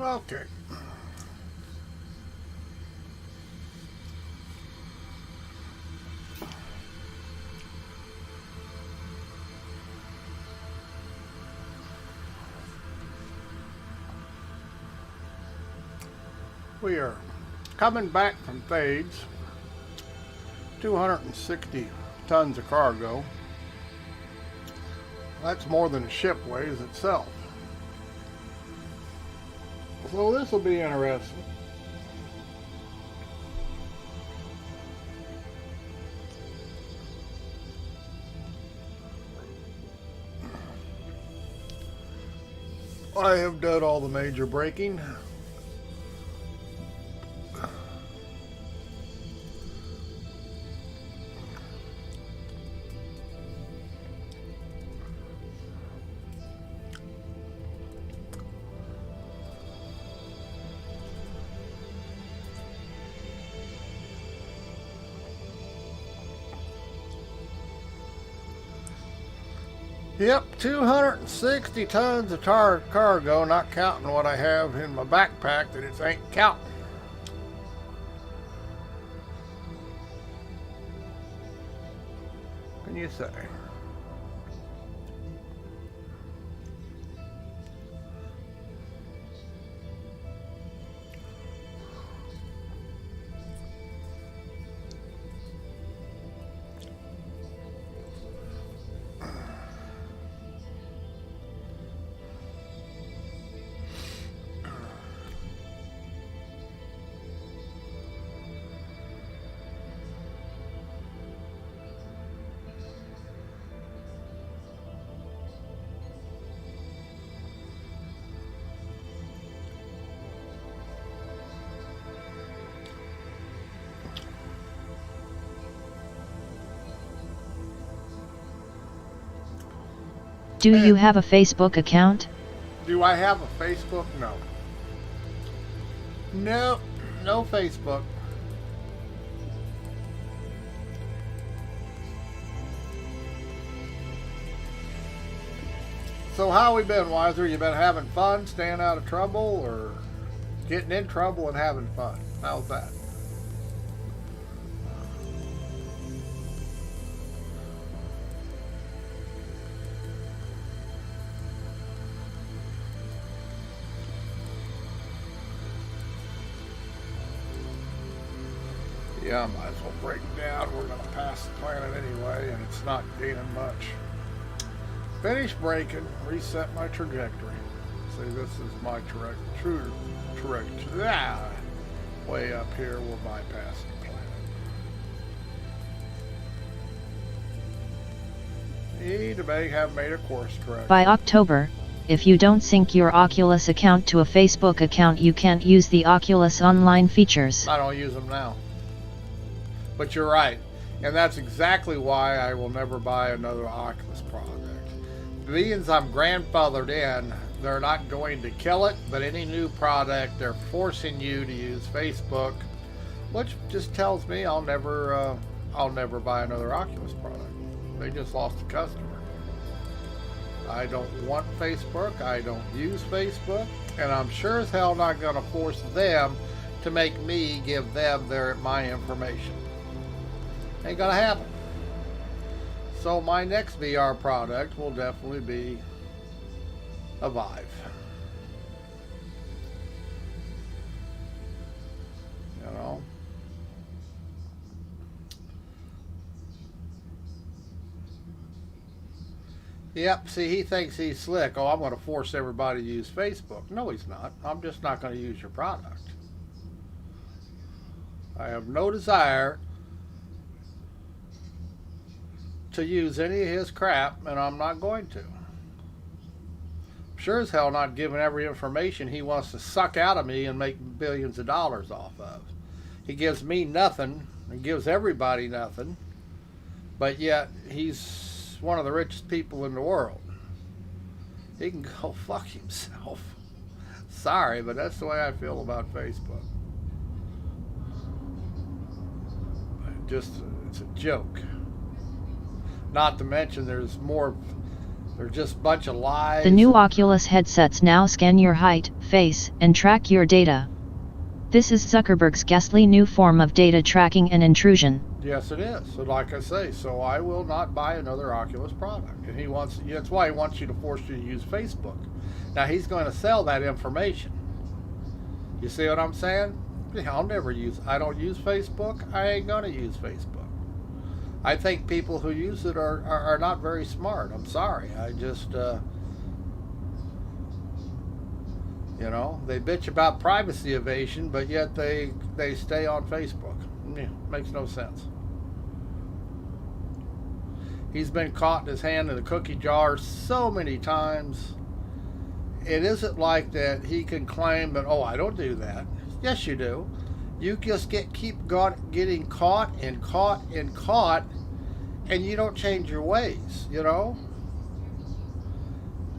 Okay. We are coming back from Fades. 260 tons of cargo. That's more than a ship weighs itself. So this will be interesting. I have done all the major braking. Yep, 260 tons of cargo, not counting what I have in my backpack that it ain't counting. Can you say? Do you have a Facebook account? Do I have a Facebook? No. No, no Facebook. So how we been, Wiser? You been having fun, staying out of trouble, or getting in trouble and having fun? How's that? Yeah, I might as well break down. We're going to pass the planet anyway, and it's not gaining much. Finish braking, reset my trajectory. See, this is my true trajectory. Way up here, we're bypassing the planet. Have made a course correction. By October, if you don't sync your Oculus account to a Facebook account, you can't use the Oculus online features. I don't use them now. But you're right. And that's exactly why I will never buy another Oculus product. Being I'm grandfathered in, they're not going to kill it, but any new product, they're forcing you to use Facebook, which just tells me I'll never buy another Oculus product. They just lost a customer. I don't want Facebook. I don't use Facebook, and I'm sure as hell not going to force them to make me give them my information. Ain't gonna happen. So my next VR product will definitely be a Vive. You know? Yep, see, he thinks he's slick. Oh, I'm going to force everybody to use Facebook. No, he's not. I'm just not going to use your product. I have no desire to use any of his crap, and I'm not going to. I'm sure as hell not giving every information he wants to suck out of me and make billions of dollars off of. He gives me nothing and gives everybody nothing, but yet he's one of the richest people in the world. He can go fuck himself. Sorry, but that's the way I feel about Facebook. It's a joke. Not to mention there's more They're just a bunch of lies. The new Oculus headsets now scan your height, face, and track your data. This is Zuckerberg's ghastly new form of data tracking and intrusion. Yes, it is. So like I say, so I will not buy another Oculus product. And that's why he wants you to force you to use Facebook. Now he's going to sell that information. You see what I'm saying? I don't use Facebook. I ain't going to use Facebook. I think people who use it are not very smart. I'm sorry. I just, they bitch about privacy evasion, but yet they stay on Facebook. Yeah, makes no sense. He's been caught in his hand in a cookie jar so many times. It isn't like that he can claim that, oh, I don't do that. Yes, you do. You just keep getting caught and caught and caught, and you don't change your ways,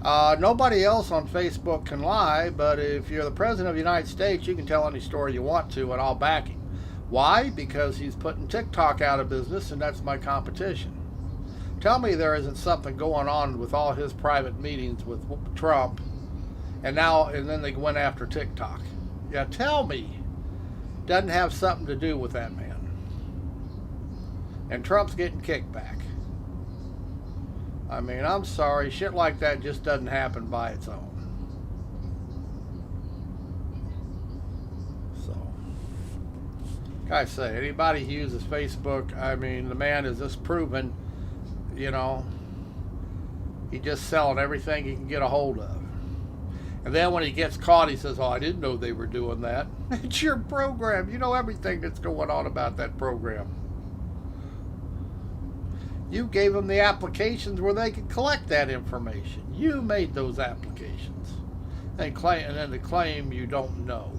Nobody else on Facebook can lie, but if you're the President of the United States, you can tell any story you want to, and I'll back him. Why? Because he's putting TikTok out of business, and that's my competition. Tell me there isn't something going on with all his private meetings with Trump, and then they went after TikTok. Yeah, tell me. Doesn't have something to do with that man. And Trump's getting kickback. I mean, I'm sorry, shit like that just doesn't happen by its own. So, like I say, anybody who uses Facebook, I mean, the man is just proven, he's just selling everything he can get a hold of. And then when he gets caught, he says, oh, I didn't know they were doing that. It's your program. You know everything that's going on about that program. You gave them the applications where they could collect that information. You made those applications. And then they claim you don't know.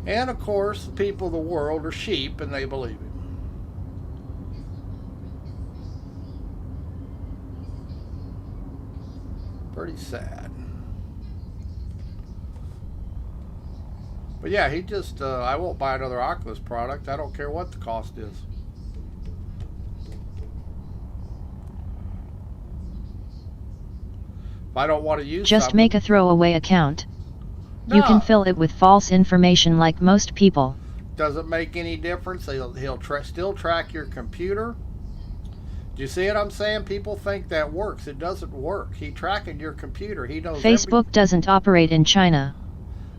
And of course, the people of the world are sheep and they believe him. Pretty sad. But yeah, he just, I won't buy another Oculus product. I don't care what the cost is. If I don't want to use Just make a throwaway account. No. You can fill it with false information like most people. Doesn't make any difference. He'll still track your computer. Do you see what I'm saying? People think that works. It doesn't work. He's tracking your computer. He knows Facebook doesn't operate in China.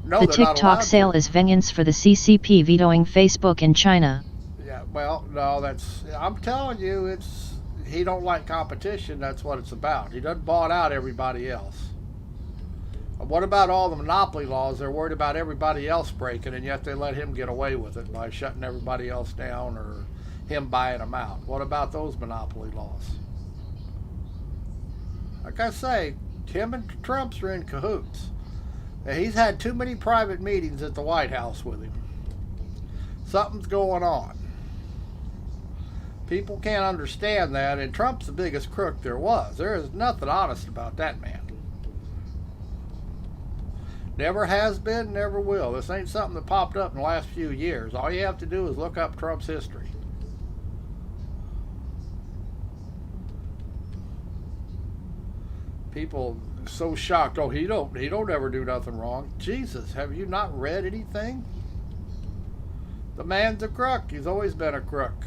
No, the TikTok sale is vengeance for the CCP vetoing Facebook in China. Yeah, well, no, I'm telling you, he don't like competition. That's what it's about. He doesn't bought out everybody else. What about all the monopoly laws? They're worried about everybody else breaking, and yet they let him get away with it by shutting everybody else down or him buying them out. What about those monopoly laws? Like I say, him and Trump's are in cahoots. He's had too many private meetings at the White House with him. Something's going on. People can't understand that, and Trump's the biggest crook there was. There is nothing honest about that man. Never has been, never will. This ain't something that popped up in the last few years. All you have to do is look up Trump's history. People so shocked. Oh, he don't ever do nothing wrong. Jesus, have you not read anything? The man's a crook. He's always been a crook.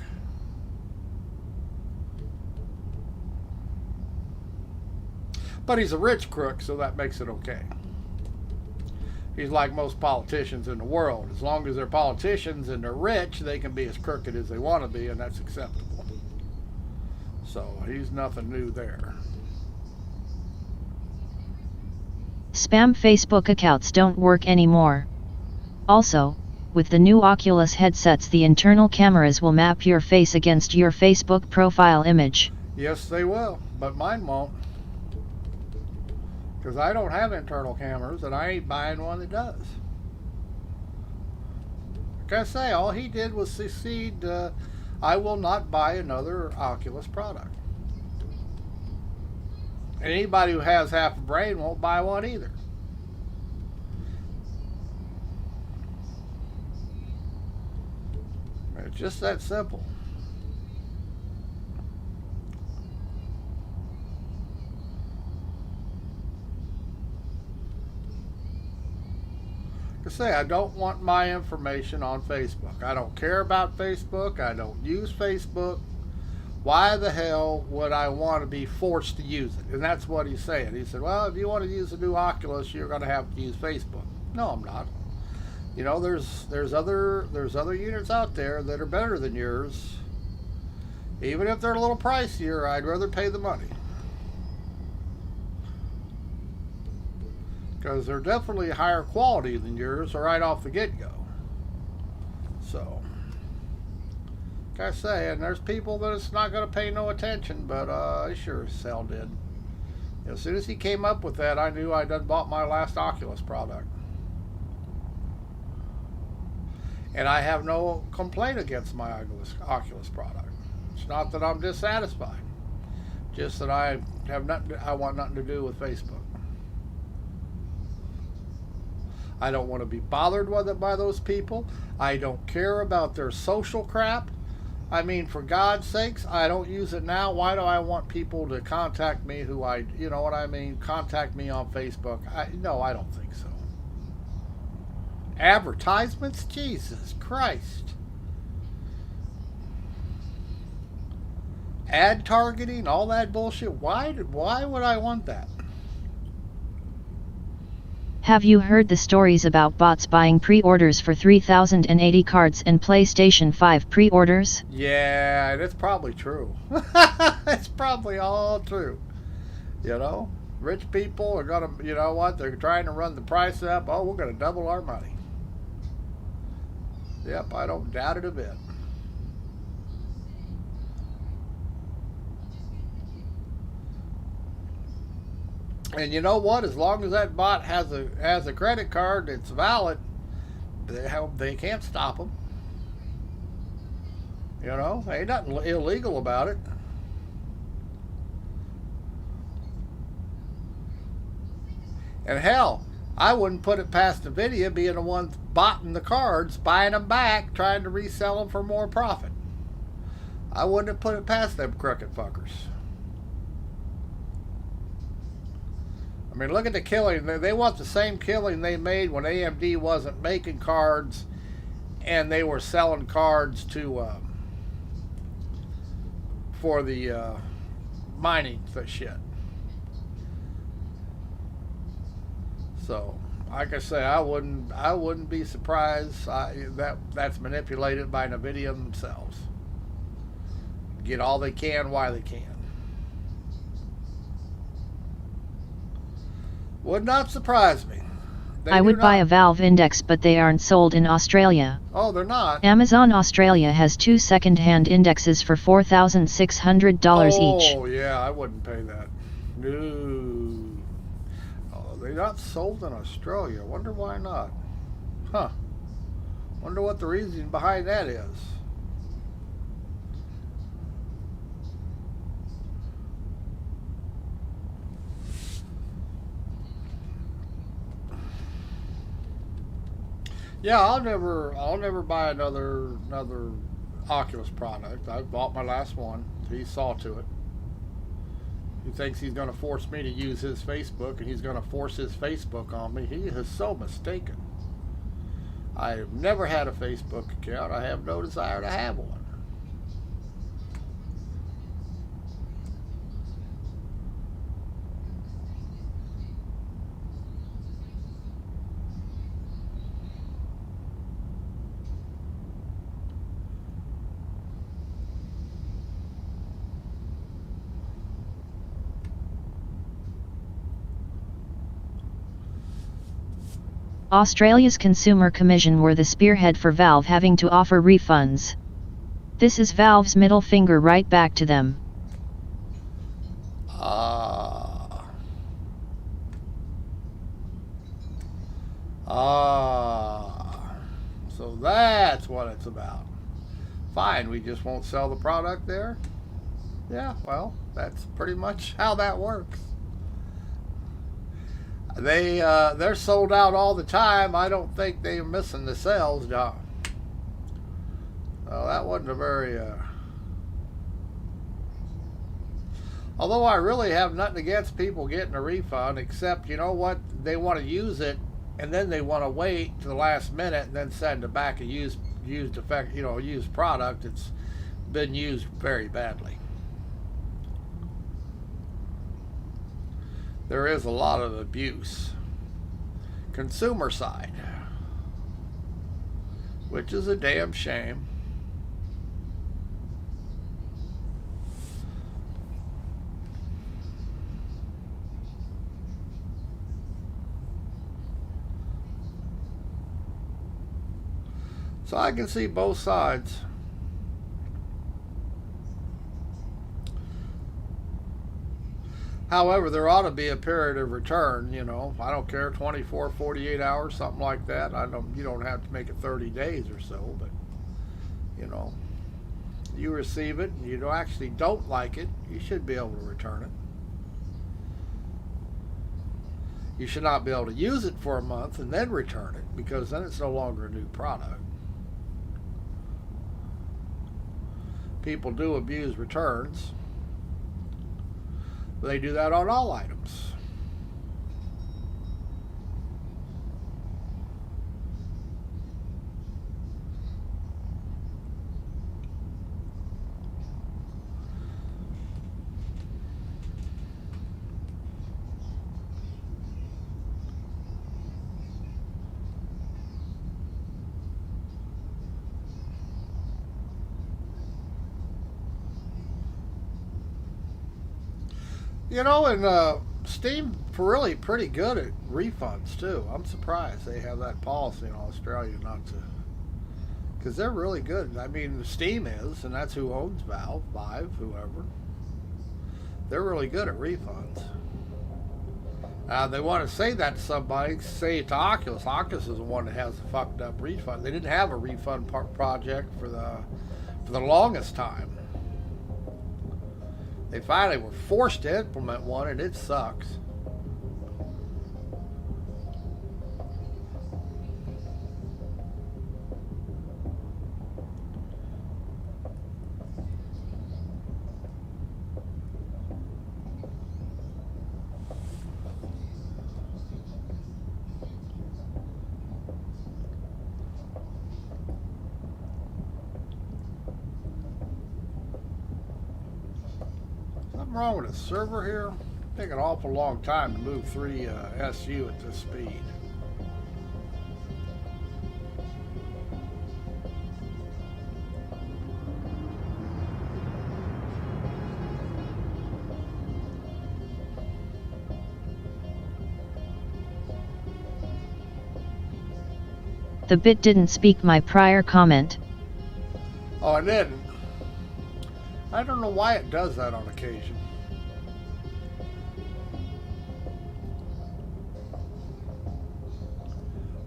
But he's a rich crook, so that makes it okay. He's like most politicians in the world. As long as they're politicians and they're rich, they can be as crooked as they want to be, and that's acceptable. So he's nothing new there. Spam Facebook accounts don't work anymore. Also, with the new Oculus headsets, the internal cameras will map your face against your Facebook profile image. Yes, they will, but mine won't. Because I don't have internal cameras, and I ain't buying one that does. Like I say, all he did was succeed. I will not buy another Oculus product. And anybody who has half a brain won't buy one either. It's just that simple. I say, I don't want my information on Facebook. I don't care about Facebook. I don't use Facebook. Why the hell would I want to be forced to use it? And that's what he's saying. He said, well, if you want to use the new Oculus, you're going to have to use Facebook. No, I'm not. You know, there's other units out there that are better than yours. Even if they're a little pricier, I'd rather pay the money. Because they're definitely higher quality than yours right off the get-go. So, like I say, and there's people that it's not going to pay no attention, but I sure as hell did. As soon as he came up with that, I knew I done bought my last Oculus product. And I have no complaint against my Oculus product. It's not that I'm dissatisfied, just that I want nothing to do with Facebook. I don't want to be bothered with it by those people. I don't care about their social crap. I mean, for God's sakes, I don't use it now. Why do I want people to contact me you know what I mean, contact me on Facebook? No, I don't think so. Advertisements? Jesus Christ. Ad targeting, all that bullshit. Why would I want that? Have you heard the stories about bots buying pre-orders for 3,080 cards and PlayStation 5 pre-orders? Yeah, it's probably true. It's probably all true. You know, rich people are gonna, you know what, they're trying to run the price up. Oh, we're gonna double our money. Yep, I don't doubt it a bit. And you know what? As long as that bot has a credit card that's valid, they can't stop them. You know, ain't nothing illegal about it. And hell, I wouldn't put it past NVIDIA being the ones botting the cards, buying them back, trying to resell them for more profit. I wouldn't have put it past them crooked fuckers. I mean, look at the killing. They want the same killing they made when AMD wasn't making cards and they were selling cards to for the mining shit. So, like I say, I wouldn't be surprised that's manipulated by NVIDIA themselves. Get all they can while they can. Would not surprise me. I would buy a Valve Index, but they aren't sold in Australia. Oh, they're not? Amazon Australia has 2 second-hand indexes for $4,600 each. Oh, yeah, I wouldn't pay that. No. Oh, they're not sold in Australia. Wonder why not. Huh. Wonder what the reason behind that is. Yeah, I'll never buy another Oculus product. I bought my last one. He saw to it. He thinks he's going to force me to use his Facebook, and he's going to force his Facebook on me. He is so mistaken. I have never had a Facebook account. I have no desire to have one. Australia's Consumer Commission were the spearhead for Valve having to offer refunds. This is Valve's middle finger right back to them. So that's what it's about. Fine, we just won't sell the product there? Yeah, well, that's pretty much how that works. They're sold out all the time. I don't think they're missing the sales, John. Well, that wasn't a very although I really have nothing against people getting a refund, except, you know what, they want to use it and then they want to wait to the last minute and then send it back a used effect, used product that's been used very badly. There is a lot of abuse, consumer side, which is a damn shame. So I can see both sides. However, there ought to be a period of return, I don't care, 24, 48 hours, something like that. You don't have to make it 30 days or so, but you receive it and you actually don't like it, you should be able to return it. You should not be able to use it for a month and then return it, because then it's no longer a new product. People do abuse returns. They do that on all items. And Steam really pretty good at refunds too. I'm surprised they have that policy in Australia not to, because they're really good. I mean, Steam is, and that's who owns Valve, whoever. They're really good at refunds. They want to say that to somebody, say it to Oculus. Oculus is the one that has the fucked up refund. They didn't have a refund project for the longest time. They finally were forced to implement one, and it sucks. Something wrong with the server here? It's taking an awful long time to move 3 SU at this speed. The bit didn't speak my prior comment. Oh, it didn't. I don't know why it does that on occasion.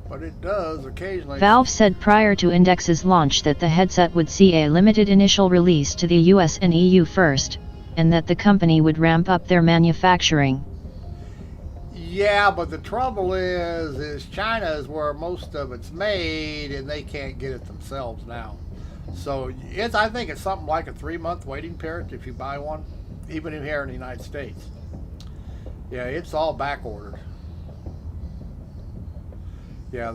But it does occasionally. Valve said prior to Index's launch that the headset would see a limited initial release to the US and EU first, and that the company would ramp up their manufacturing. Yeah, but the trouble is China is where most of it's made, and they can't get it themselves now. So I think it's something like a 3-month waiting period if you buy one, even here in the United States. Yeah, it's all back ordered. Yeah,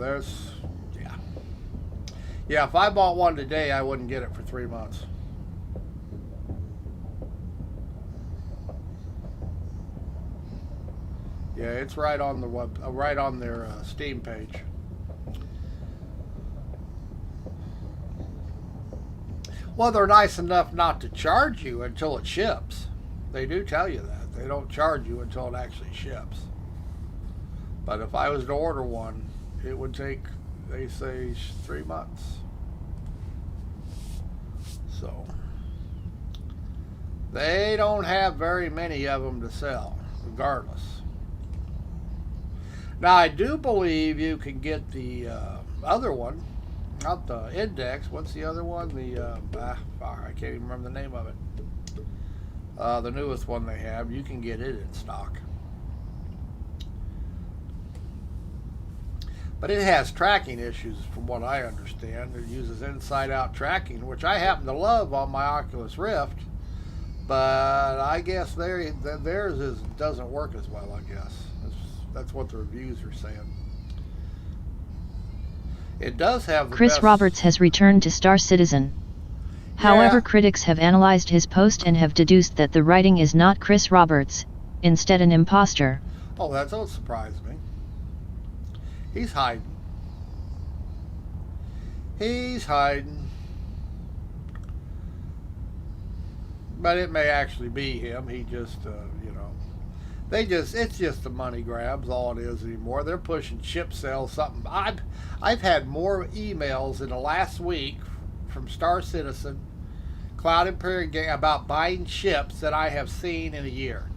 yeah, if I bought one today, I wouldn't get it for 3 months. Yeah, it's right on the right on their Steam page. Well, they're nice enough not to charge you until it ships. They do tell you that. They don't charge you until it actually ships. But if I was to order one, it would take, they say, 3 months. So, they don't have very many of them to sell, regardless. Now, I do believe you can get the other one, not the Index. What's the other one? I can't even remember the name of it. The newest one they have, you can get it in stock. But it has tracking issues, from what I understand. It uses inside-out tracking, which I happen to love on my Oculus Rift. But I guess theirs doesn't work as well, I guess. That's what the reviews are saying. It does have the Chris best... Roberts has returned to Star Citizen. However, critics have analyzed his post and have deduced that the writing is not Chris Roberts, instead an imposter. Oh, that don't surprise me. He's hiding. He's hiding. But it may actually be him. He just, it's just the money grabs, all it is anymore. They're pushing chip sales, something. I've had more emails in the last week from Star Citizen, Cloud Imperium Game about buying chips that I have seen in a year.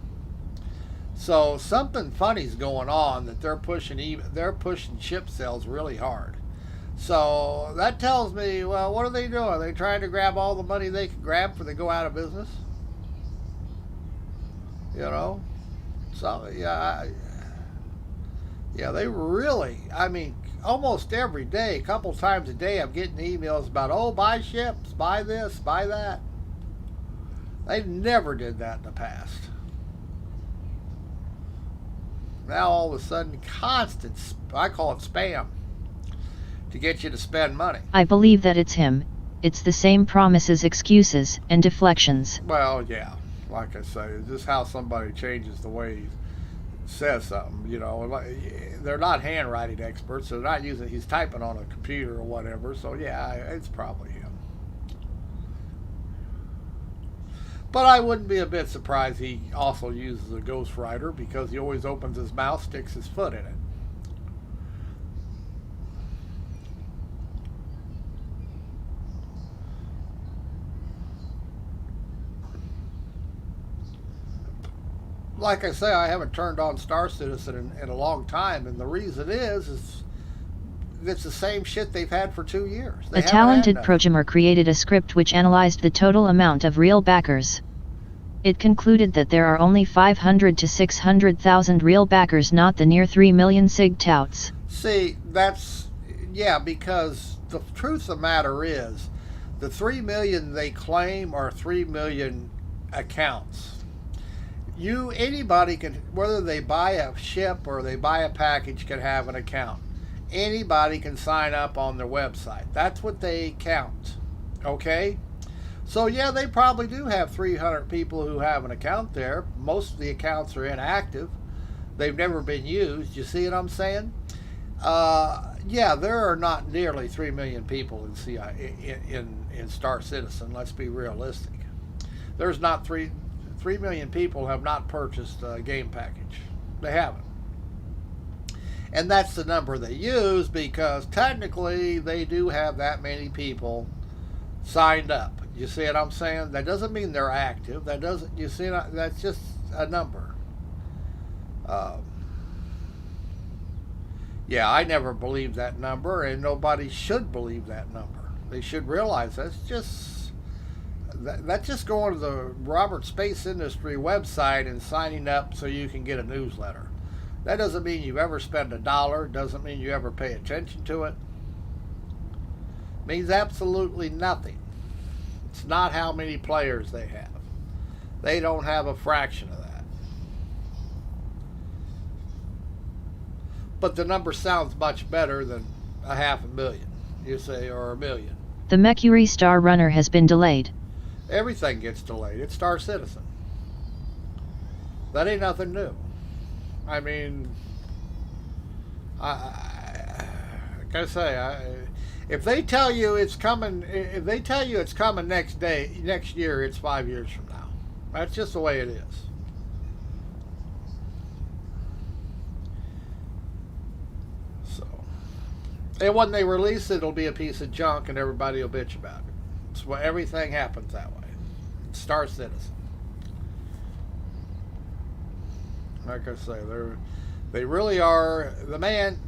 So something funny's going on that they're pushing chip sales really hard. So that tells me, well, what are they doing? Are they trying to grab all the money they can grab before they go out of business? So yeah, they really. I mean, almost every day, a couple times a day, I'm getting emails about, oh, buy ships, buy this, buy that. They never did that in the past. Now all of a sudden, constant, I call it spam, to get you to spend money. I believe that it's him. It's the same promises, excuses, and deflections. Well, yeah, like I say, it's just how somebody changes the way he says something, They're not handwriting experts, so they're not using, he's typing on a computer or whatever, so yeah, it's probably him. But I wouldn't be a bit surprised he also uses a ghostwriter, because he always opens his mouth, sticks his foot in it. Like I say, I haven't turned on Star Citizen in a long time, and the reason is it's the same shit they've had for 2 years. A talented programmer created a script which analyzed the total amount of real backers. It concluded that there are only 500 to 600,000 real backers, not the near 3 million SIG touts. See, because the truth of the matter is, the 3 million they claim are 3 million accounts. Anybody can, whether they buy a ship or they buy a package, can have an account. Anybody can sign up on their website. That's what they count. Okay? So yeah, they probably do have 300 people who have an account there. Most of the accounts are inactive. They've never been used. You see what I'm saying? There are not nearly 3 million people in Star Citizen. Let's be realistic. There's not 3 million people have not purchased a game package. They haven't. And that's the number they use, because technically they do have that many people signed up. You see what I'm saying? That doesn't mean they're active. That's just a number. I never believed that number, and nobody should believe that number. They should realize that's just going to the Robert Space Industry website and signing up so you can get a newsletter. That doesn't mean you ever spend $1. Doesn't mean you ever pay attention to it. It means absolutely nothing. It's not how many players they have. They don't have a fraction of that. But the number sounds much better than 500,000, you say, or 1 million. The Mercury Star Runner has been delayed. Everything gets delayed. It's Star Citizen. That ain't nothing new. I mean, if they tell you it's coming, next year, it's 5 years from now. That's just the way it is. So, and when they release it, it'll be a piece of junk, and everybody will bitch about it. It's why everything happens that way. It's Star Citizen. Like I say, they really are. The man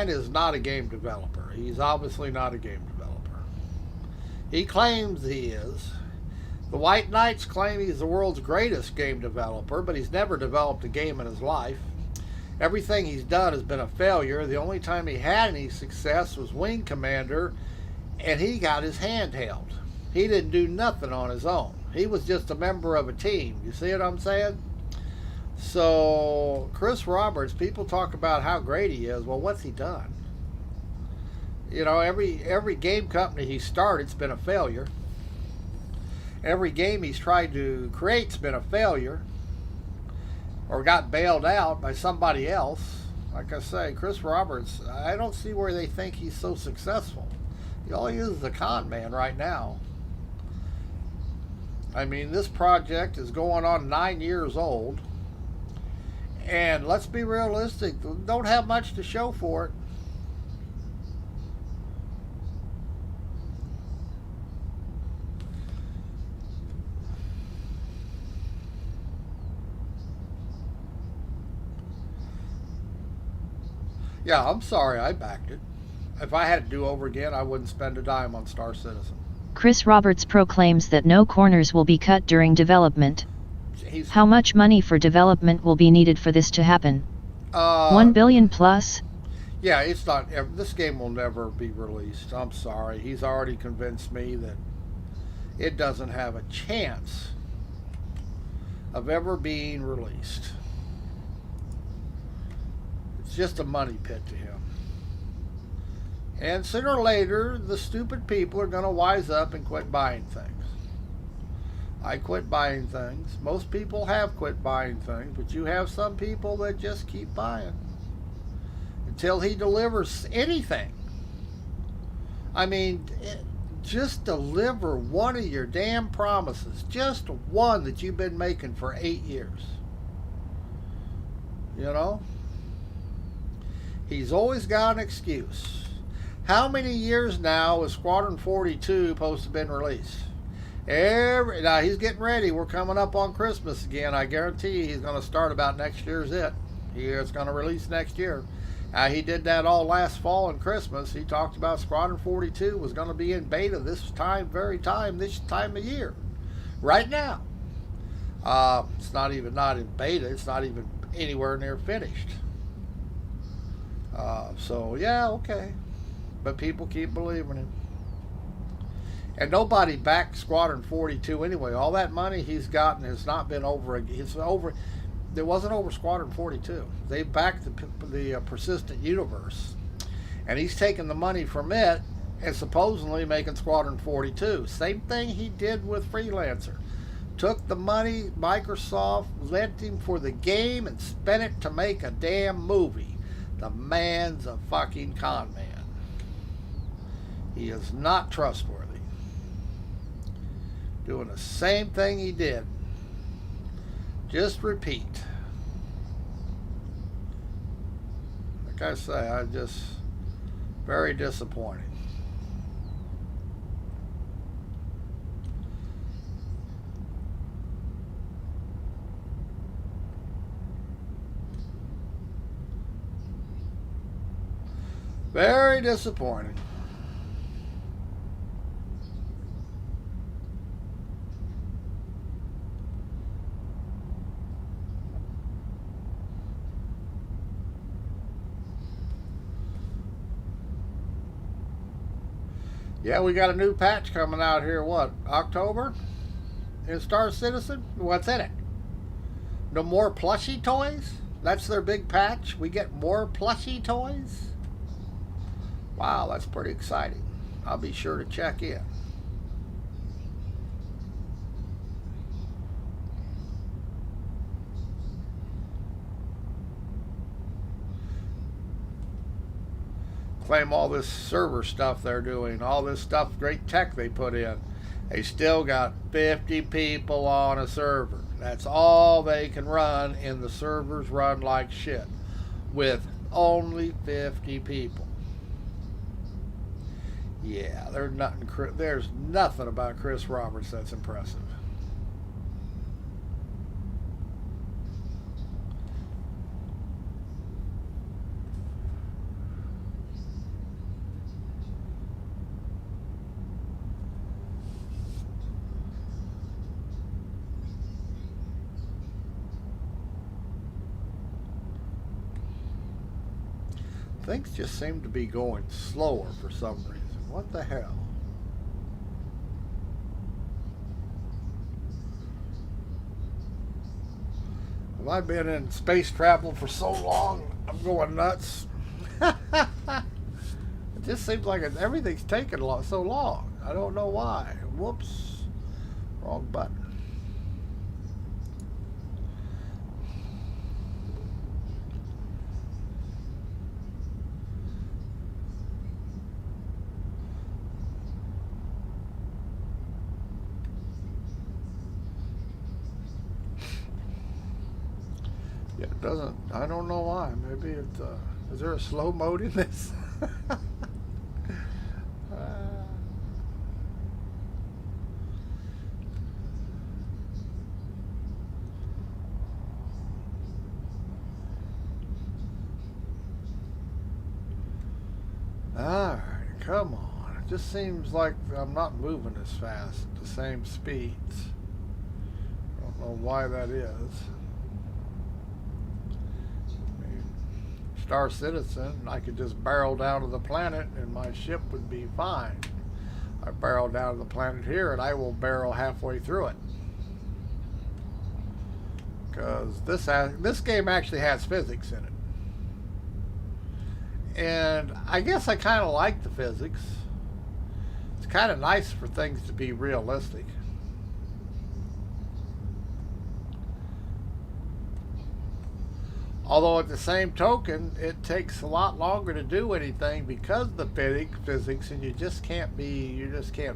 is not a game developer. He's obviously not a game developer. He claims he is. The White Knights claim he's the world's greatest game developer, but he's never developed a game in his life. Everything he's done has been a failure. The only time he had any success was Wing Commander, and he got his hand held. He didn't do nothing on his own. He was just a member of a team. You see what I'm saying? So, Chris Roberts, people talk about how great he is. Well, what's he done? You know, every game company he started's been a failure. Every game he's tried to create's been a failure, or got bailed out by somebody else. Like I say, Chris Roberts, I don't see where they think he's so successful. All he is a con man right now. I mean, this project is going on 9 years old, and let's be realistic, don't have much to show for it. Yeah, I'm sorry I backed it. If I had to do over again, I wouldn't spend a dime on Star Citizen. Chris Roberts proclaims that no corners will be cut during development. How much money for development will be needed for this to happen? 1 billion plus? Yeah, it's not. This game will never be released. I'm sorry. He's already convinced me that it doesn't have a chance of ever being released. It's just a money pit to him. And sooner or later, the stupid people are going to wise up and quit buying things. I quit buying things. Most people have quit buying things, but you have some people that just keep buying until he delivers anything. I mean, just deliver one of your damn promises. Just one that you've been making for 8 years. You know? He's always got an excuse. How many years now is Squadron 42 supposed to have been released? Now he's getting ready. We're coming up on Christmas again. I guarantee you he's going to start about next year's it. It's going to release next year. He did that all last fall and Christmas. He talked about Squadron 42 was going to be in beta this time of year. Right now. It's not in beta. It's not even anywhere near finished. So, yeah, okay. But people keep believing him. And nobody backed Squadron 42 anyway. All that money he's gotten has not been over. It wasn't over Squadron 42. They backed the Persistent Universe. And he's taking the money from it and supposedly making Squadron 42. Same thing he did with Freelancer. Took the money Microsoft lent him for the game and spent it to make a damn movie. The man's a fucking con man. He is not trustworthy. Doing the same thing he did. Just repeat. Like I say, very disappointing. Very disappointing. Yeah, we got a new patch coming out here, October? In Star Citizen? What's in it? No more plushie toys? That's their big patch? We get more plushie toys? Wow, that's pretty exciting. I'll be sure to check in. Claim all this server stuff they're doing, all this stuff, great tech they put in. They still got 50 people on a server. That's all they can run, and the servers run like shit with only 50 people. Yeah, there's nothing about Chris Roberts that's impressive. Things just seem to be going slower for some reason. What the hell? Have I been in space travel for so long? I'm going nuts. just seems like everything's taking so long. I don't know why. Whoops. Wrong button. Yeah, it doesn't. I don't know why. Maybe it's. Is there a slow mode in this? Alright, come on. It just seems like I'm not moving as fast at the same speeds. I don't know why that is. I mean, Star Citizen, I could just barrel down to the planet and my ship would be fine. I barrel down to the planet here and I will barrel halfway through it. Because this game actually has physics in it. And I guess I kind of like the physics. It's kind of nice for things to be realistic. Although at the same token, it takes a lot longer to do anything because of the physics, and you just can't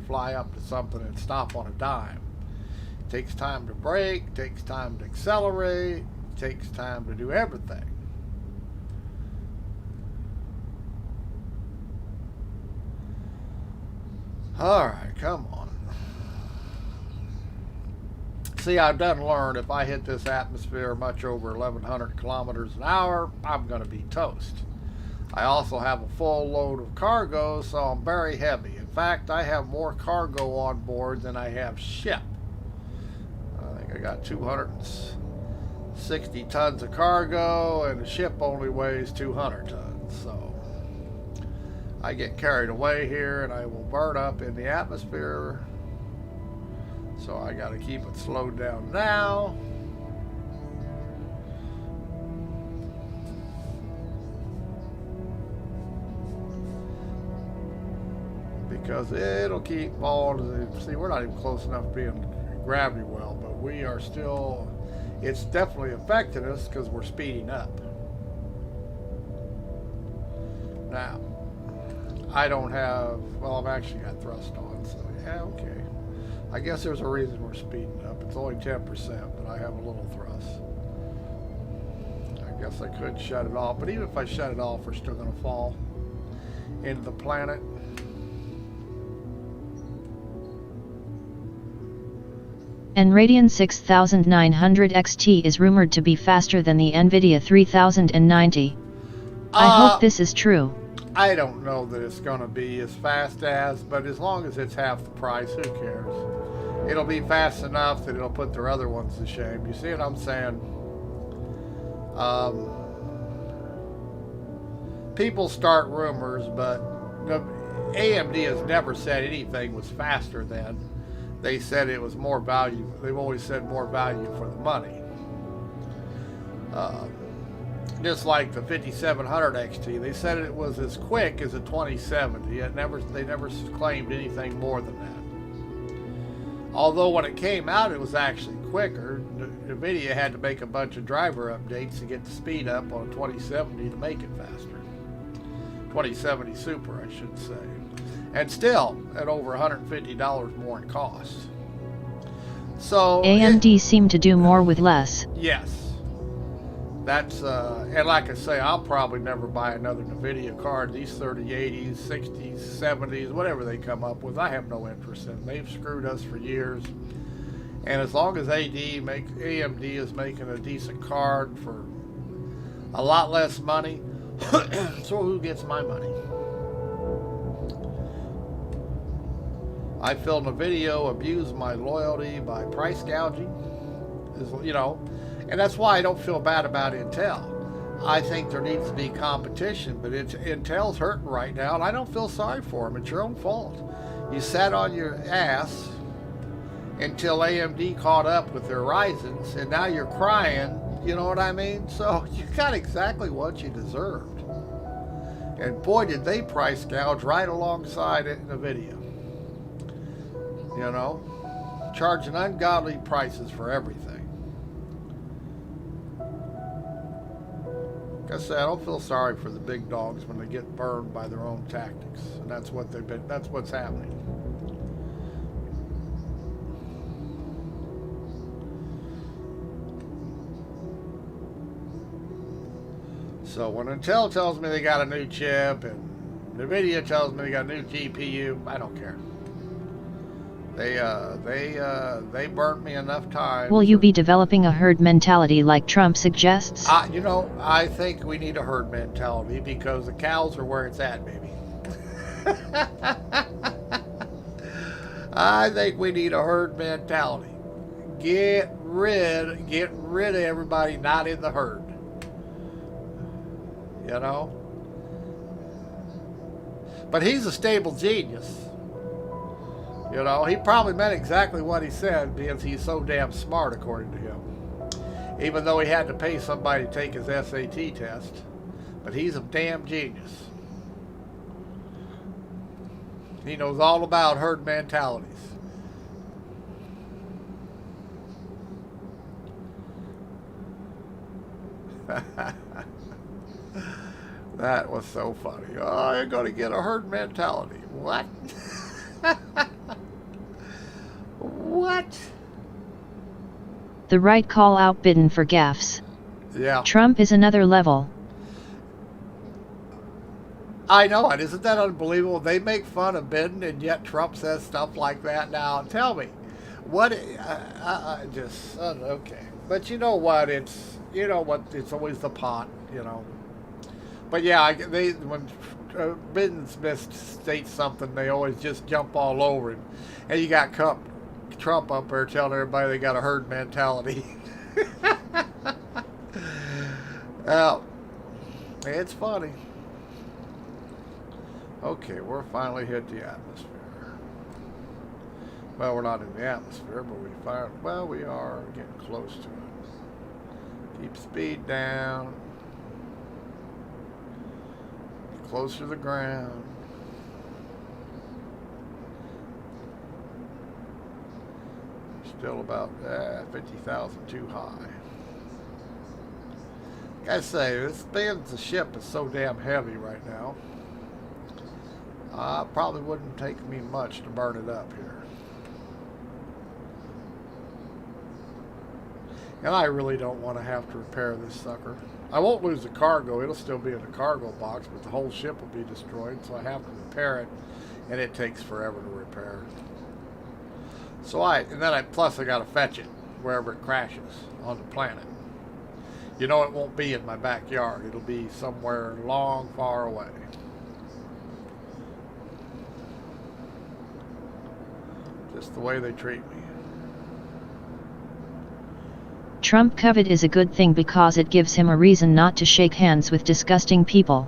fly up to something and stop on a dime. It takes time to brake, it takes time to accelerate, it takes time to do everything. Alright, come on. See, I've done learn if I hit this atmosphere much over 1,100 kilometers an hour, I'm going to be toast. I also have a full load of cargo, so I'm very heavy. In fact, I have more cargo on board than I have ship. I think I got 260 tons of cargo, and the ship only weighs 200 tons, so I get carried away here and I will burn up in the atmosphere. So I got to keep it slowed down now. Because it'll keep falling. See, we're not even close enough to being gravity well, but we are still, it's definitely affecting us because we're speeding up. Now, I don't have, well, I've actually got thrust on, so yeah, okay. I guess there's a reason we're speeding up. It's only 10%, but I have a little thrust. I guess I could shut it off, but even if I shut it off, we're still going to fall into the planet. Radeon 6900 XT is rumored to be faster than the NVIDIA 3090. I hope this is true. I don't know that it's going to be as fast as, but as long as it's half the price, who cares? It'll be fast enough that it'll put their other ones to shame. You see what I'm saying? People start rumors, but AMD has never said anything was faster than. They said it was more value. They've always said more value for the money. Just like the 5700 XT, they said it was as quick as a 2070. They never claimed anything more than that. Although when it came out, it was actually quicker. NVIDIA had to make a bunch of driver updates to get the speed up on a 2070 to make it faster. 2070 Super, I should say. And still at over $150 more in cost. So AMD seemed to do more with less. Yes. That's, and like I say, I'll probably never buy another NVIDIA card. These 3080s, 60s, 70s, whatever they come up with, I have no interest in. They've screwed us for years. And as long as AMD is making a decent card for a lot less money, so who gets my money? I feel NVIDIA abused my loyalty by price gouging, you know. And that's why I don't feel bad about Intel. I think there needs to be competition, but Intel's hurting right now, and I don't feel sorry for them. It's your own fault. You sat on your ass until AMD caught up with their Ryzens, and now you're crying, you know what I mean? So you got exactly what you deserved. And boy, did they price gouge right alongside it in the video. You know, charging ungodly prices for everything. Like I said, I don't feel sorry for the big dogs when they get burned by their own tactics, and that's what's happening. So when Intel tells me they got a new chip and NVIDIA tells me they got a new GPU, I don't care. They burnt me enough times. Will you be developing a herd mentality like Trump suggests? You know, I think we need a herd mentality because the cows are where it's at, baby. I think we need a herd mentality. Get rid of everybody not in the herd. You know? But he's a stable genius. You know, he probably meant exactly what he said because he's so damn smart, according to him. Even though he had to pay somebody to take his SAT test. But he's a damn genius. He knows all about herd mentalities. That was so funny. Oh, you're going to get a herd mentality. What? What? The right call out Biden for gaffes. Yeah. Trump is another level. I know it. Isn't that unbelievable? They make fun of Biden and yet Trump says stuff like that. Now, tell me, what? Okay. But you know what? It's always the pot. You know. But yeah, when Biden misstates something, they always just jump all over him. And you got Trump up there telling everybody they got a herd mentality. Well, it's funny. Okay, we're finally hit the atmosphere. Well, we're not in the atmosphere, but we are getting close to it. Keep speed down. Closer to the ground. Still about 50,000 too high. Like I say, the ship is so damn heavy right now. Probably wouldn't take me much to burn it up here. And I really don't want to have to repair this sucker. I won't lose the cargo. It'll still be in the cargo box, but the whole ship will be destroyed, so I have to repair it, and it takes forever to repair. Plus I got to fetch it wherever it crashes on the planet. You know, it won't be in my backyard. It'll be somewhere long, far away. Just the way they treat me. Trump COVID is a good thing because it gives him a reason not to shake hands with disgusting people.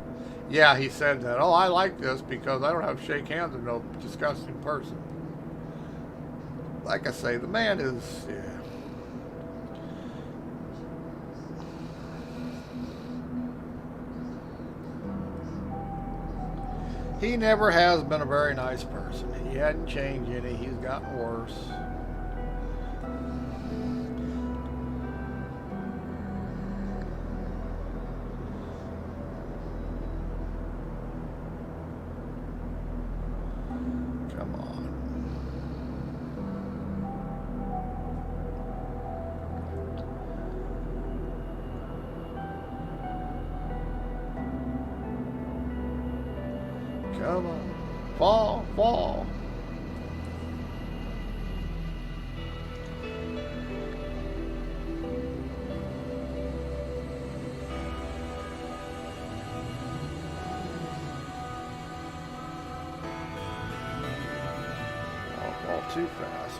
Yeah, he said that. Oh, I like this because I don't have to shake hands with no disgusting person. Like I say, the man is, yeah. He never has been a very nice person. He hadn't changed any. He's gotten worse. Come on. Come on. Fall, fall. Fall too fast.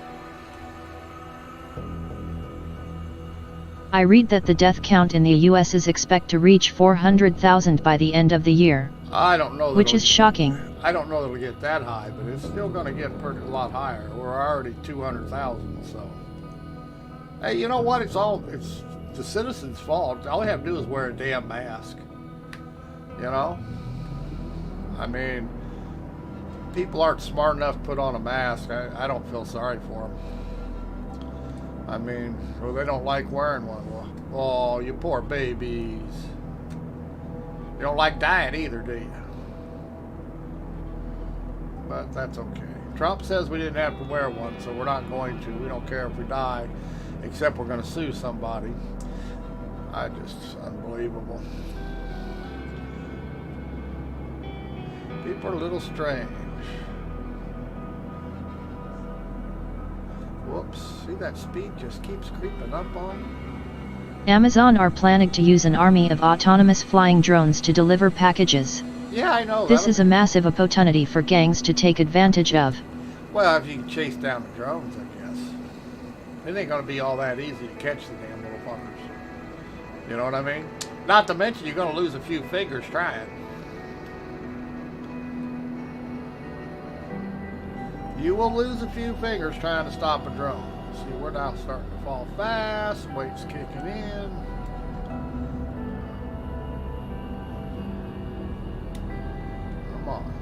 I read that the death count in the US is expected to reach 400,000 by the end of the year. I don't know. Which is shocking. I don't know that it'll get that high, but it's still going to get a lot higher. We're already 200,000, so. Hey, you know what? It's the citizens' fault. All they have to do is wear a damn mask. You know? I mean, people aren't smart enough to put on a mask. I don't feel sorry for them. I mean, well, they don't like wearing one. Well, oh, you poor babies. You don't like dying either, do you? But that's okay. Trump says we didn't have to wear one, so we're not going to. We don't care if we die, except we're going to sue somebody. Unbelievable. People are a little strange. Whoops. See, that speed just keeps creeping up on me. Amazon are planning to use an army of autonomous flying drones to deliver packages. Yeah, I know. This is a massive opportunity for gangs to take advantage of. Well, if you can chase down the drones, I guess. It ain't going to be all that easy to catch the damn little fuckers. You know what I mean? Not to mention you're going to lose a few fingers trying. You will lose a few fingers trying to stop a drone. See, we're now starting to fall fast. Weight's kicking in. Come on.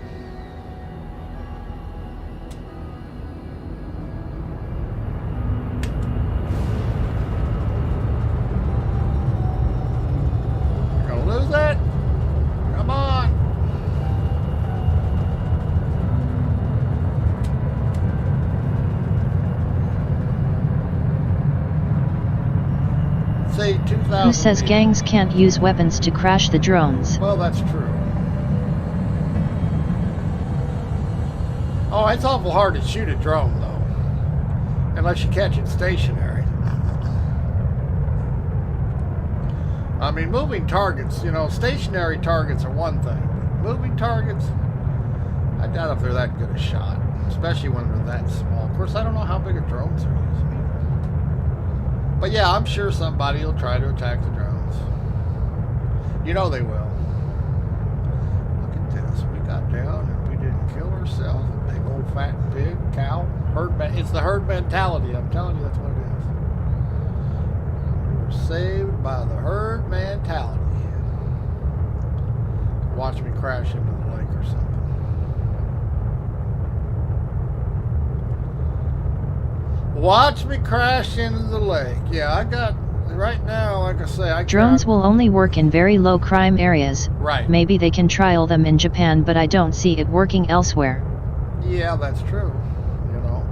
You're gonna lose it? Come on. Say 2,000. Who says gangs can't use weapons to crash the drones? Well, that's true. Oh, it's awful hard to shoot a drone, though. Unless you catch it stationary. I mean, moving targets, you know, stationary targets are one thing. But moving targets, I doubt if they're that good a shot. Especially when they're that small. Of course, I don't know how big a drones are using. But yeah, I'm sure somebody will try to attack the drones. You know they will. Look at this. We got down and we didn't kill ourselves. A big old fat pig, cow, it's the herd mentality. I'm telling you, that's what it is. We were saved by the herd mentality. Watch me crash into the lake or something. Watch me crash into the lake. Yeah, I got, right now, like I say, Drones will only work in very low crime areas. Right. Maybe they can trial them in Japan, but I don't see it working elsewhere. Yeah, that's true. You know.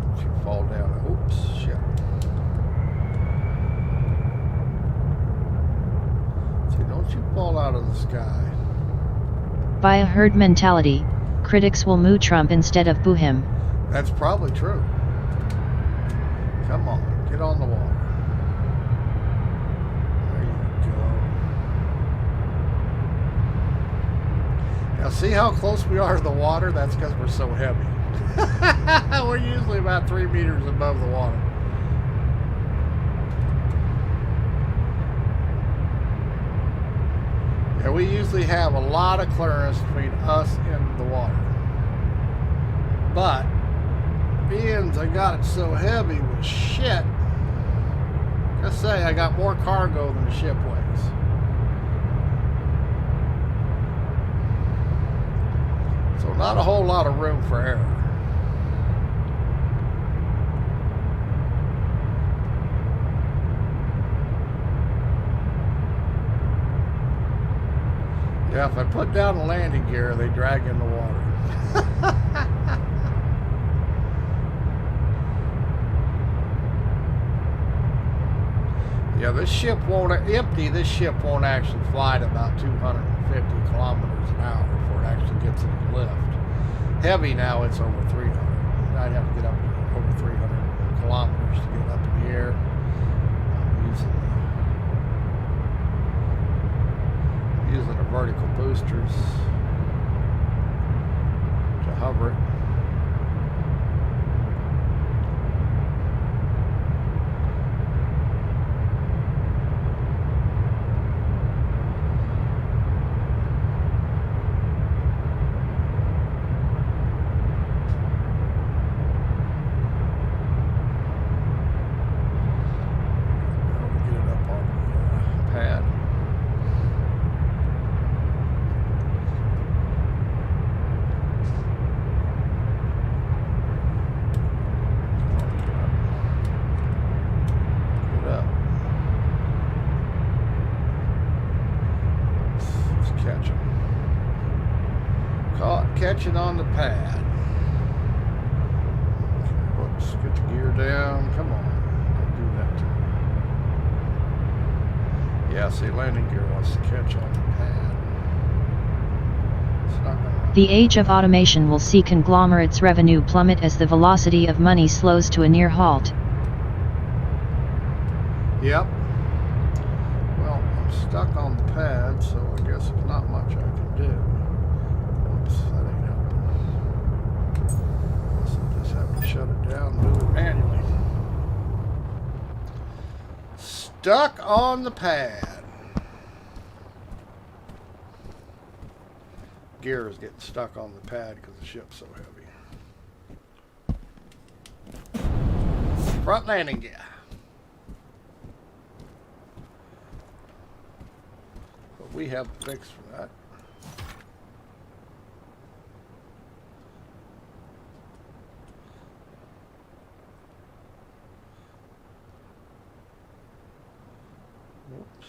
Don't you fall down. Oops, shit. Don't you fall out of the sky. By a herd mentality, critics will moo Trump instead of boo him. That's probably true. Come on, get on the water. There you go. Now see how close we are to the water? That's because we're so heavy. We're usually about 3 meters above the water. Yeah, we usually have a lot of clearance between us and the water. But, being I got it so heavy with shit, just say I got more cargo than the ship weighs. So not a whole lot of room for error. Yeah, if I put down the landing gear, they drag in the water. Yeah, this ship won't empty. This ship won't actually fly at about 250 kilometers an hour before it actually gets any lift. Heavy now, it's over 300. I'd have to get up to over 300 kilometers to get up in the air. Using the vertical boosters to hover it. catching on the pad. Whoops, get the gear down. Come on. Don't do that to me. Yeah, see, landing gear wants to catch on the pad. It's not gonna... The age of automation will see conglomerates' revenue plummet as the velocity of money slows to a near halt. Yep. Well, I'm stuck on the pad, so I guess there's not much I can do. Oops, that ain't helping. Guess I'll just have to shut it down and do it manually. Stuck on the pad. Gear is getting stuck on the pad because the ship's so heavy. Front landing gear. But we have a fix for that. Oops.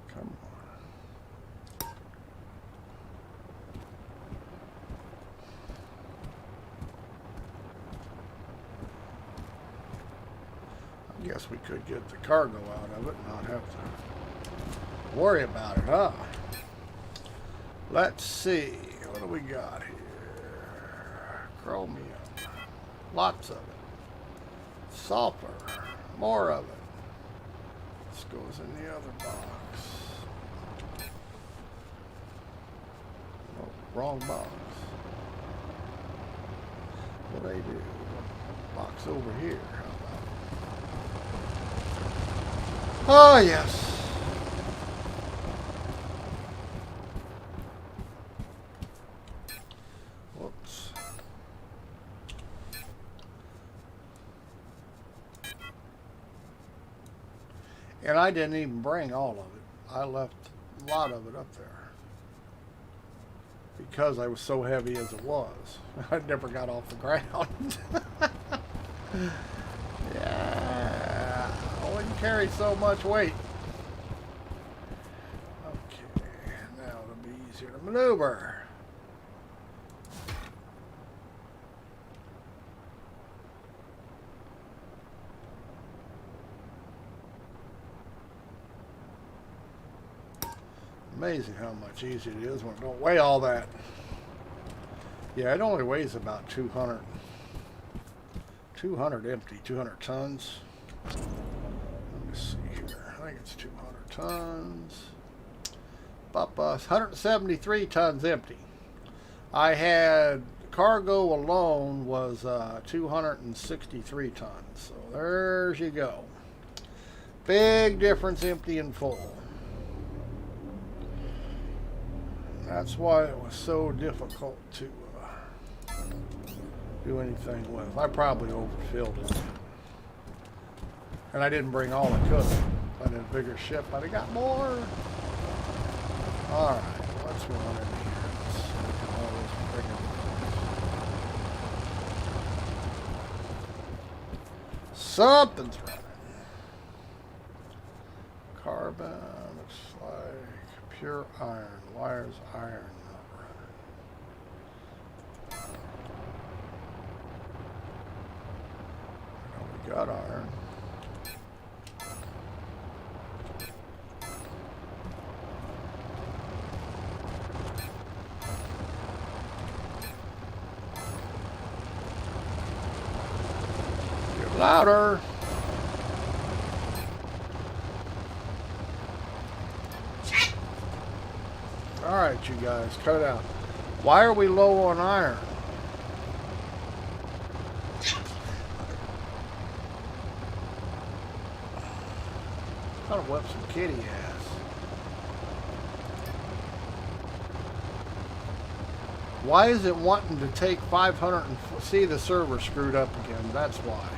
Come on. I guess we could get the cargo out of it and not have to worry about it, huh? Let's see. What do we got here? Chromium. Lots of it. Sulfur. More of it. This goes in the other box. Oh, wrong box. What do I do? Box over here. How about it? Oh, yes. Whoops. And I didn't even bring all of it. I left a lot of it up there. Because I was so heavy as it was. I never got off the ground. Yeah. I wouldn't carry so much weight. Okay. Now it'll be easier to maneuver. Amazing how much easier it is when it don't weigh all that. Yeah, it only weighs about 200 empty, 200 tons. Let me see here. I think it's 200 tons. 173 tons empty. I had cargo alone was 263 tons. So there's you go. Big difference empty and full. That's why it was so difficult to do anything with. I probably overfilled it. And I didn't bring all I could. If I had a bigger ship, I'd have got more. Alright, let's run in here. Let's look at all those friggin' things. Something's running. Carbon, looks like pure iron. Wires iron not running. We got iron. Get louder. Alright, you guys, cut it out. Why are we low on iron? Kind of whip some kitty ass. Why is it wanting to take 500 and see the server screwed up again? That's why.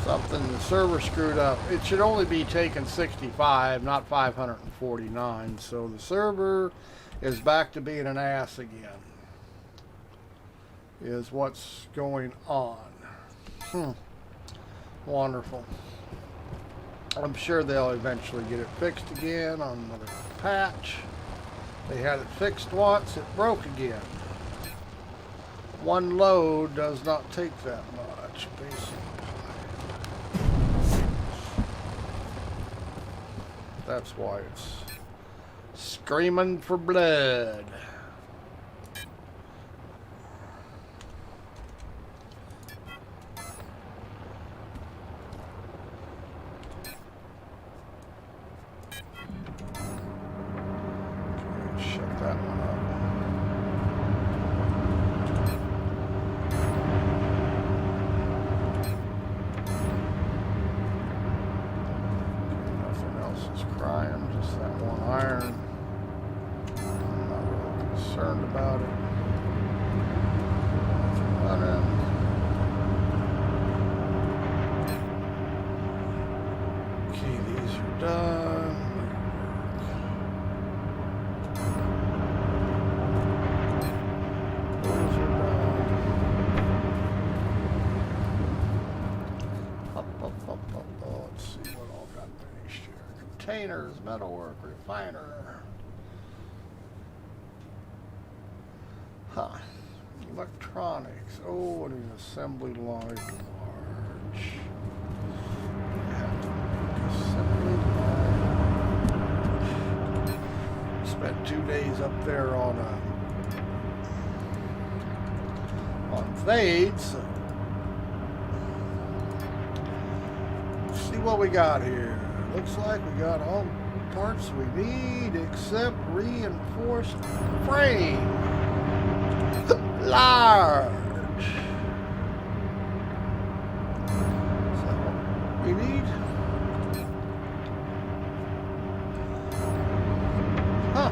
Something, the server screwed up. It should only be taking 65, not 549. So the server is back to being an ass again. Is what's going on. Wonderful. I'm sure they'll eventually get it fixed again on another patch. They had it fixed once, it broke again. One load does not take that much, basically. That's why it's screaming for blood. Containers, metalwork, refiner. Huh. Electronics. Oh, and an assembly line large. Assembly large. Spent 2 days up there on fades. So let's see what we got here. Looks like we got all the parts we need except reinforced frame. Large. Is that what we need? Huh.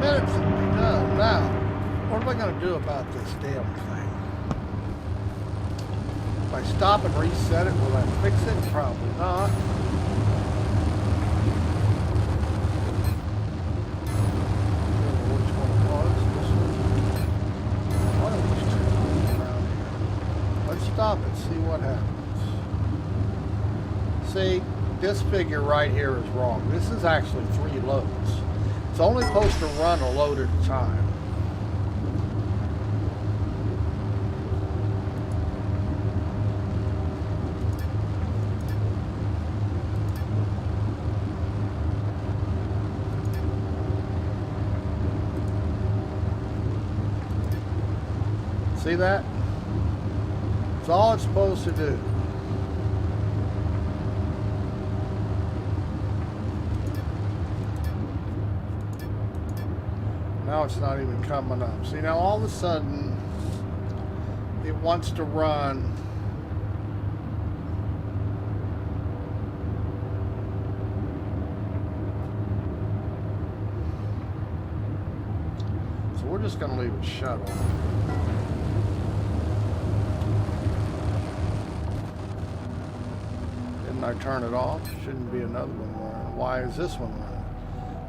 Minutes will be done. Now, what am I going to do about this damn thing? If I stop and reset it, will that fix it? Probably not. Which one it was? This one. One of these two around here. Let's stop it, see what happens. See, this figure right here is wrong. This is actually 3 loads. It's only supposed to run a load at a time. See that? That's all it's supposed to do. Now it's not even coming up. See, now all of a sudden it wants to run so we're just going to leave it shut off. Didn't I turn it off? Shouldn't be another one running. Why is this one running?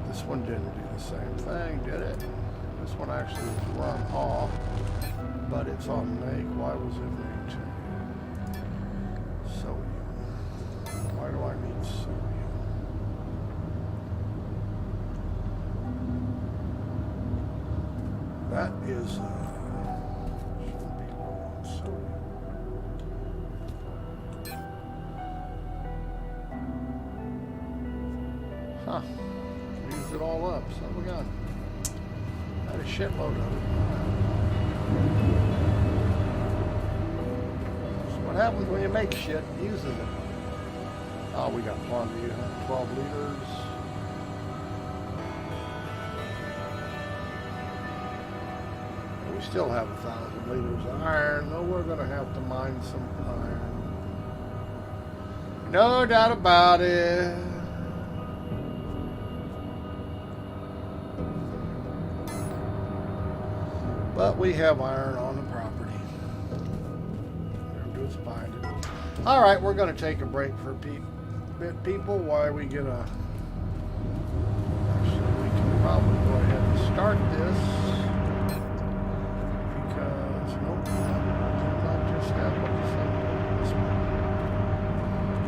This one didn't do the same thing, did it? This one actually was run off, but it's on make. Why was it made to? Sodium. Why do I need sodium? That is shouldn't be low on sodium. Huh. Used it all up, son of a gun. Had a shitload of it. That's what happens when you make shit, uses it. Oh, we got plenty, 12 liters. We still have 1,000 liters of iron. No, we're gonna have to mine some iron. No doubt about it. But we have iron on the property. We'll just find it. All right, we're going to take a break for a bit, people, while we get a... Actually, we can probably go ahead and start this.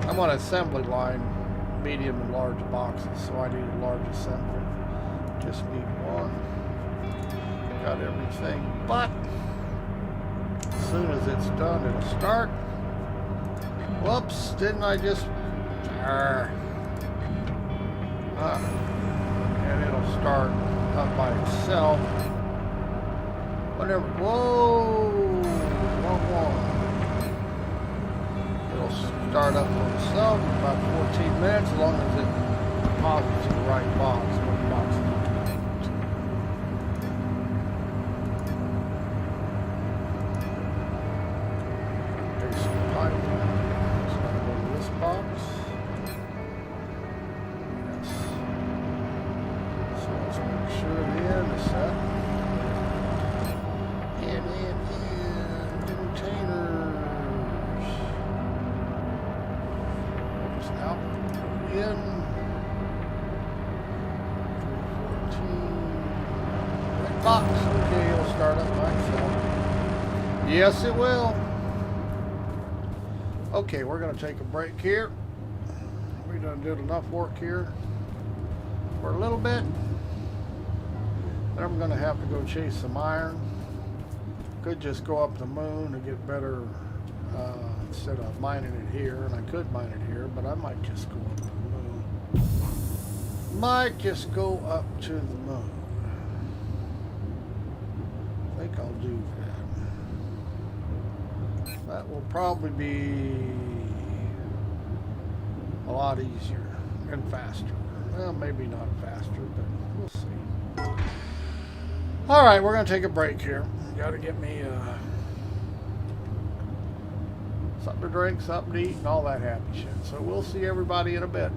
I'm on assembly line, medium and large boxes, so I need a large assembly. Just need one. Got everything, but as soon as it's done, it'll start. Whoops, didn't I just... and it'll start up by itself. Whatever. Whoa! Wrong. It'll start up for itself in about 14 minutes, as long as it deposits in the right box. What box is it? There's some pipe. It's going to go to this box. Yes. So let's make sure the end is set. In containers. Oops, out. In. 314. Right box. Okay, it'll start up by itself. Yes, it will. Okay, we're going to take a break here. We done did enough work here for a little bit. Then I'm going to have to go chase some iron. Could just go up the moon to get better instead of mining it here. And I could mine it here, but I might just go up to the moon. Might just go up to the moon. I think I'll do that. That will probably be a lot easier and faster. Well, maybe not faster, but we'll see. All right, we're going to take a break here. Got to get me something to drink, something to eat, and all that happy shit. So we'll see everybody in a bit.